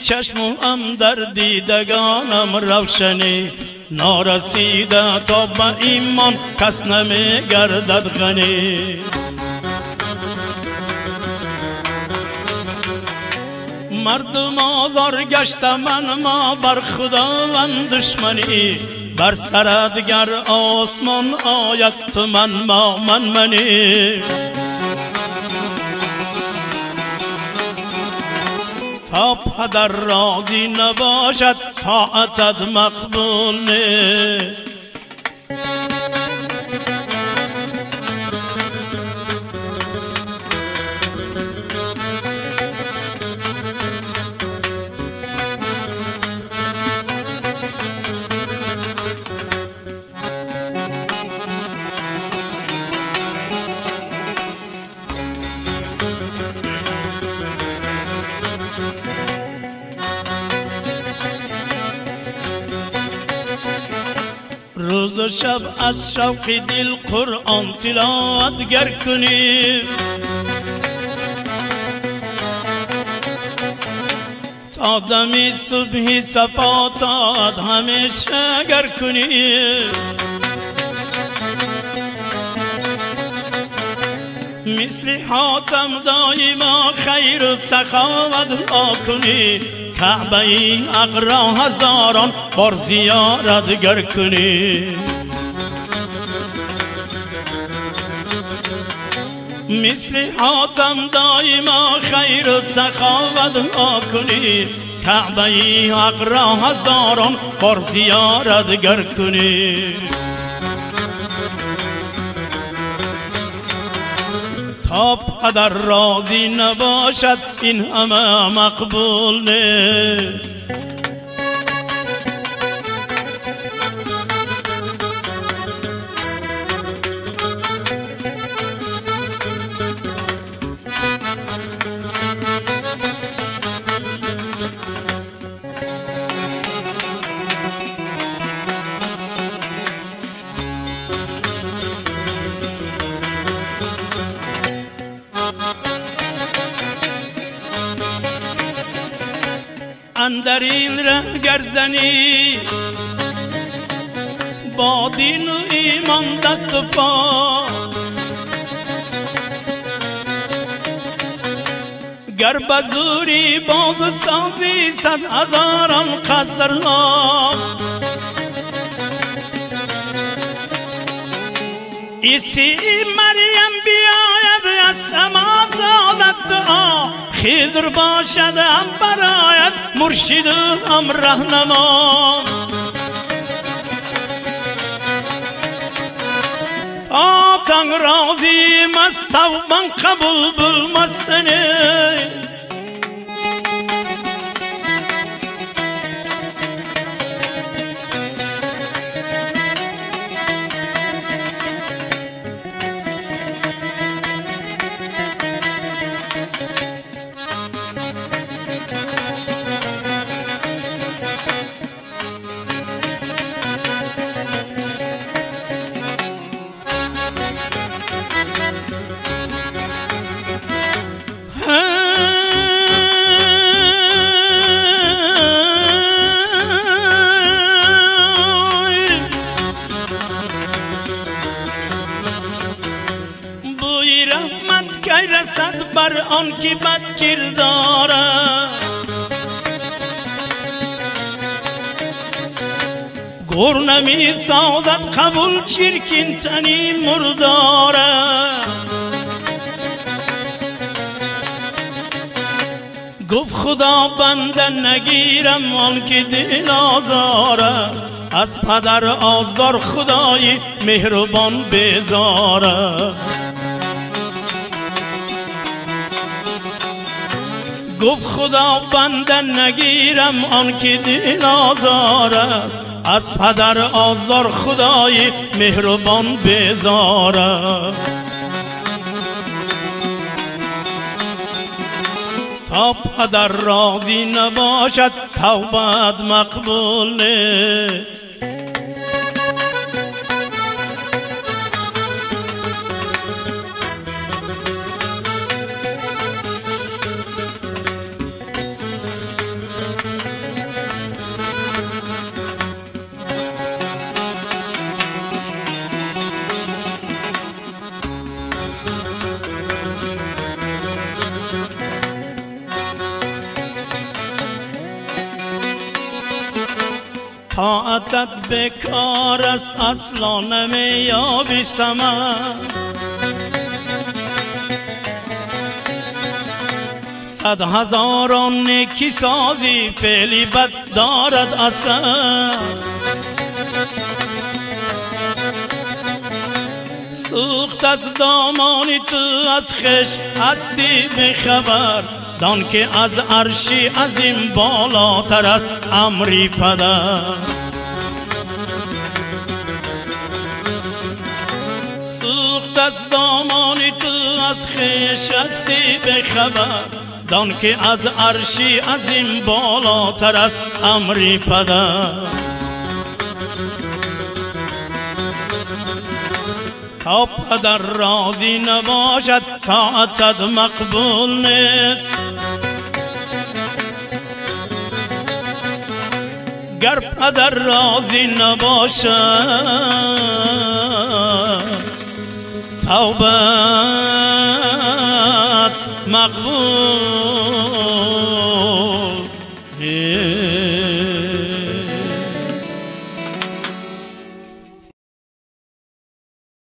چشمم در دیدگانم روشنی، نارسیده تا به ایمان کس نمی گردد غنی. مردم آزار گشته من ما بر خداوند دشمنی، بر سرت گر آسمان آید تو من ما منی. تا پدر راضی نباشد طاعتت مقبول نیست. روز و شب از شوق دل قرآن تلاوت گر کنی، تا دمی صبح صفاتات همیشه گر کنی. مثل حاتم دایما خیر و سخاوت دعا کنی، کعبه اقرا هزاران بار زیارت گر کنی. مثل حاتم دایما خیر و سخاوت دعا کنی، کعبه اقرا هزاران بار زیارت گر کنی. تا پدر راضی نباشد این همه مقبول نیست. اندر این ره گر زنی با دین و ایمان دست و پا، گر بزوری باز سازی 100 هزاران قصرها. عیسی مریم بیاید از سما سازد دعا، خضر باشد هم برایت مرشد و هم رهنما. تا تنگ راضی مستوبن قبول بالمسنه. بوی رحمت کی رسد بر آن که بد کرداره، گور نمی سازد قبول چرکین تنی مردار است. گفت خدا بنده نگیرم آن که دل آزار است، از پدر آزار خدای مهربان بیزار است. گفت خدا بنده نگیرم آن که دل آزار است، از پدر آزار خدای مهربان بیزار است. تا پدر راضی نباشد توبت مقبول نیست. طاعتت بکار است اصلا نمیابی ثمر. صد هزاران نیکی سازی فعلی بد دارد اثر. سوخت از دامانی تو از خشم هستی بخبر. دان که از عرشی عظیم بالاتر است امری پدر. سوخت از دامانی تو از خشم هستی بخبر. دان که از عرشی عظیم بالاتر است امری پدر. تا پدر راضی نباشد طاعتت مقبول نیست. گر پدر راضی نباشد توبت مقبول